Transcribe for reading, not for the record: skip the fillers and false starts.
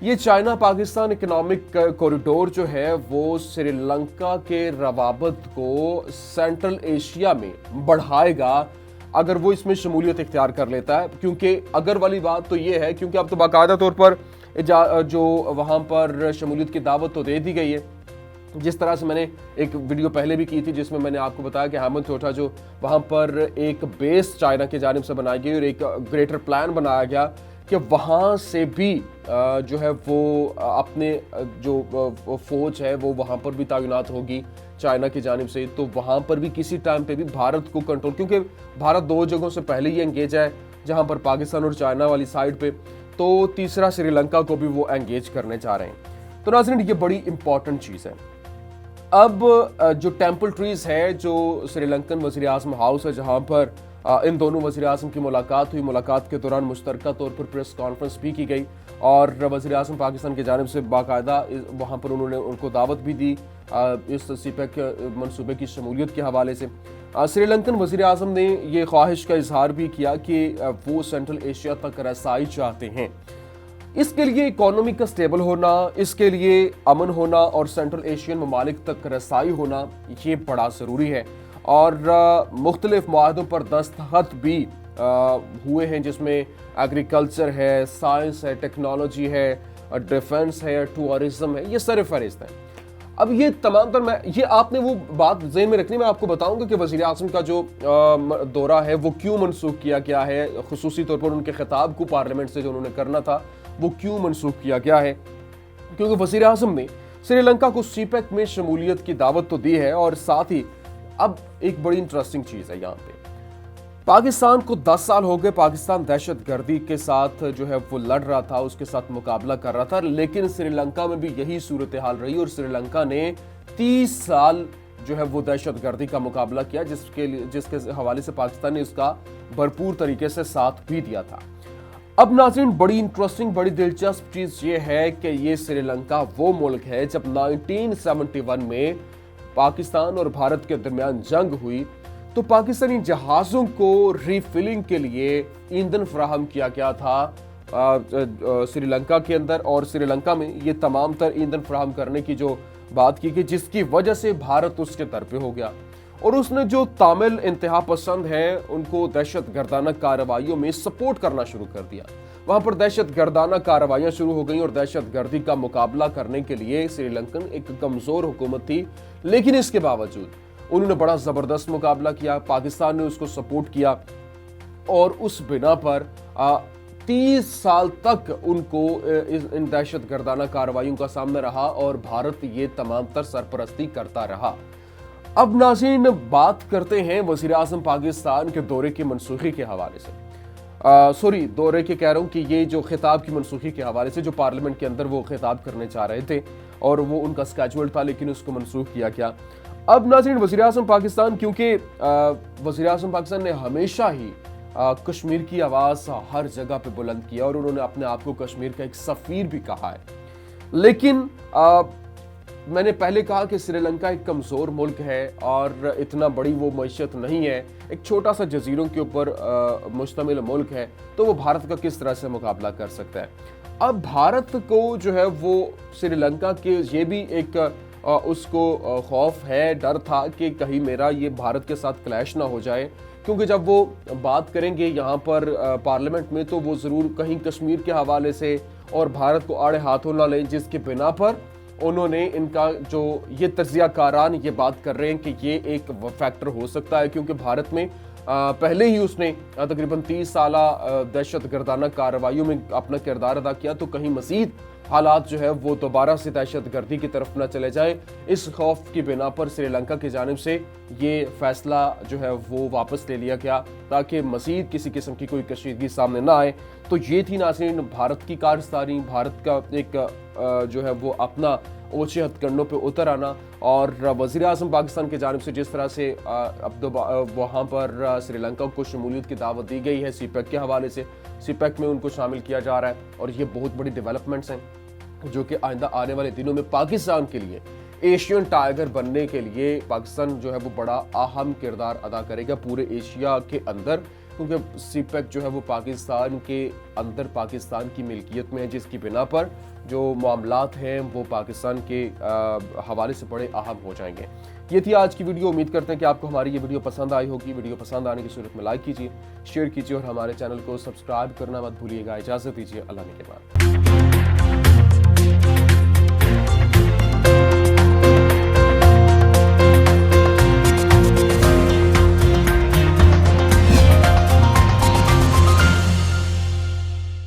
یہ China Pakistan economic corridor جو ہے وہ سری لنکا کے روابط کو سینٹرل ایشیا میں بڑھائے گا اگر وہ اس میں شمولیت اختیار کر لیتا ہے. کیونکہ اگر والی بات تو یہ ہے کیونکہ اب تو باقاعدہ طور پر جو وہاں پر شمولیت کی دعوت تو دے دی گئی ہے. جس طرح سے میں نے ایک ویڈیو پہلے بھی کی تھی جس میں نے آپ کو بتایا کہ ہیمنت ٹوٹا جو وہاں پر ایک بیس چائنا کی جانب سے بنائی گئی اور ایک گریٹر پلان بنایا گیا کہ وہاں سے بھی جو ہے وہ اپنے جو فوج ہے وہ وہاں پر بھی تعینات ہوگی چائنا کی جانب سے. تو وہاں پر بھی کسی ٹائم پہ بھی بھارت کو کنٹرول, کیونکہ بھارت 2 جگہوں سے پہلے ہی انگیج ہے جہاں پر پاکستان اور چائنا والی سائڈ پہ, تو تیسرا سری لنکا کو بھی وہ انگیج کرنے چاہ رہے ہیں. تو ناظرین یہ بڑی امپورٹنٹ چیز ہے. اب جو ٹیمپل ٹریز ہے جو سری لنکن وزیر اعظم ہاؤس ہے جہاں پر ان دونوں وزیر اعظم کی ملاقات ہوئی, ملاقات کے دوران مشترکہ طور پر پریس کانفرنس بھی کی گئی اور وزیر اعظم پاکستان کی جانب سے باقاعدہ وہاں پر انہوں نے ان کو دعوت بھی دی اس سی پیک منصوبے کی شمولیت کے حوالے سے. سری لنکن وزیر اعظم نے یہ خواہش کا اظہار بھی کیا کہ وہ سینٹرل ایشیا تک رسائی چاہتے ہیں. اس کے لیے اکانومی کا سٹیبل ہونا, اس کے لیے امن ہونا اور سینٹرل ایشین ممالک تک رسائی ہونا یہ بڑا ضروری ہے. اور مختلف معاہدوں پر دستخط بھی ہوئے ہیں جس میں ایگریکلچر ہے, سائنس ہے, ٹیکنالوجی ہے, ڈیفنس ہے, ٹورزم ہے, یہ سر فہرست ہیں. اب یہ تمام تر یہ آپ نے وہ بات ذہن میں رکھنی, میں آپ کو بتاؤں گا کہ وزیر اعظم کا جو دورہ ہے وہ کیوں منسوخ کیا گیا ہے, خصوصی طور پر ان کے خطاب کو پارلیمنٹ سے جو انہوں نے کرنا تھا وہ کیوں منسوخ کیا گیا ہے. کیونکہ وزیر اعظم نے سری لنکا کو سی پیک میں شمولیت کی دعوت تو دی ہے اور ساتھ ہی اب ایک بڑی انٹرسٹنگ چیز ہے یہاں پہ, پاکستان کو 10 سال ہو گئے پاکستان دہشت گردی کے ساتھ جو ہے وہ لڑ رہا تھا, اس کے ساتھ مقابلہ کر رہا تھا, لیکن سری لنکا میں بھی یہی صورتحال رہی اور سری لنکا نے 30 سال جو ہے وہ دہشت گردی کا مقابلہ کیا جس کے حوالے سے پاکستان نے اس کا بھرپور طریقے سے ساتھ بھی دیا تھا. اب ناظرین بڑی انٹرسٹنگ بڑی دلچسپ چیز یہ ہے کہ یہ سری لنکا وہ ملک ہے جب 1971 میں پاکستان اور بھارت کے درمیان جنگ ہوئی تو پاکستانی جہازوں کو ری فلنگ کے لیے ایندھن فراہم کیا گیا تھا سری لنکا کے اندر, اور سری لنکا میں یہ تمام تر ایندھن فراہم کرنے کی جو بات کی گئی جس کی وجہ سے بھارت اس کے طرف ہو گیا اور اس نے جو تامل انتہا پسند ہیں ان کو دہشت گردانہ کارروائیوں میں سپورٹ کرنا شروع کر دیا. وہاں پر دہشت گردانہ کارروائیاں شروع ہو گئیں اور دہشت گردی کا مقابلہ کرنے کے لیے سری لنکن ایک کمزور حکومت تھی, لیکن اس کے باوجود انہوں نے بڑا زبردست مقابلہ کیا, پاکستان نے اس کو سپورٹ کیا اور اس بنا پر 30 سال تک ان کو ان دہشت گردانہ کارروائیوں کا سامنا رہا اور بھارت یہ تمام تر سرپرستی کرتا رہا. اب ناظرین بات کرتے ہیں وزیر اعظم پاکستان کے دورے کی منسوخی کے حوالے سے, دورے کے کہہ رہا ہوں کہ یہ جو خطاب کی منسوخی کے حوالے سے جو پارلیمنٹ کے اندر وہ خطاب کرنے چاہ رہے تھے اور وہ ان کا سکیجول تھا لیکن اس کو منسوخ کیا گیا. اب ناظرین وزیر اعظم پاکستان, کیونکہ وزیر اعظم پاکستان نے ہمیشہ ہی کشمیر کی آواز ہر جگہ پہ بلند کیا اور انہوں نے اپنے آپ کو کشمیر کا ایک سفیر بھی کہا ہے, لیکن میں نے پہلے کہا کہ سری لنکا ایک کمزور ملک ہے اور اتنا بڑی وہ معیشت نہیں ہے, ایک چھوٹا سا جزیروں کے اوپر مشتمل ملک ہے, تو وہ بھارت کا کس طرح سے مقابلہ کر سکتا ہے. اب بھارت کو جو ہے وہ سری لنکا کے یہ بھی ایک اس کو خوف ہے, ڈر تھا کہ کہیں میرا یہ بھارت کے ساتھ کلیش نہ ہو جائے, کیونکہ جب وہ بات کریں گے یہاں پر پارلیمنٹ میں تو وہ ضرور کہیں کشمیر کے حوالے سے اور بھارت کو آڑے ہاتھوں نہ لیں, جس کے بنا پر انہوں نے ان کا جو یہ تجزیہ کاران یہ بات کر رہے ہیں کہ یہ ایک فیکٹر ہو سکتا ہے, کیونکہ بھارت میں پہلے ہی اس نے تقریباً 30 سالہ دہشت گردانہ کارروائیوں میں اپنا کردار ادا کیا, تو کہیں مزید حالات جو ہے وہ دوبارہ سے دہشت گردی کی طرف نہ چلے جائیں. اس خوف کی بنا پر سری لنکا کی جانب سے یہ فیصلہ جو ہے وہ واپس لے لیا گیا تاکہ مزید کسی قسم کی کوئی کشیدگی سامنے نہ آئے. تو یہ تھی ناظرین بھارت کی کارستانی, بھارت کا ایک جو ہے وہ اپنا اونچے ہتھ کنڈوں پہ اتر آنا, اور وزیر اعظم پاکستان کی جانب سے جس طرح سے اب وہاں پر سری لنکا کو شمولیت کی دعوت دی گئی ہے سی پیک کے حوالے سے, سی پیک میں ان کو شامل کیا جا رہا ہے, اور یہ بہت بڑی ڈیولپمنٹس ہیں جو کہ آئندہ آنے والے دنوں میں پاکستان کے لیے ایشین ٹائیگر بننے کے لیے پاکستان جو ہے وہ بڑا اہم کردار ادا کرے گا پورے ایشیا کے اندر, کیونکہ سی پیک جو ہے وہ پاکستان کے اندر پاکستان کی ملکیت میں ہے، جس کی بنا پر جو معاملات ہیں وہ پاکستان کے حوالے سے بڑے اہم ہو جائیں گے۔ یہ تھی آج کی ویڈیو، امید کرتے ہیں کہ آپ کو ہماری یہ ویڈیو پسند آئی ہوگی۔ ویڈیو پسند آنے کی صورت میں لائک کیجیے، شیئر کیجیے اور ہمارے چینل کو سبسکرائب کرنا مت بھولیے گا۔ اجازت دیجیے، اللہ نگہبان۔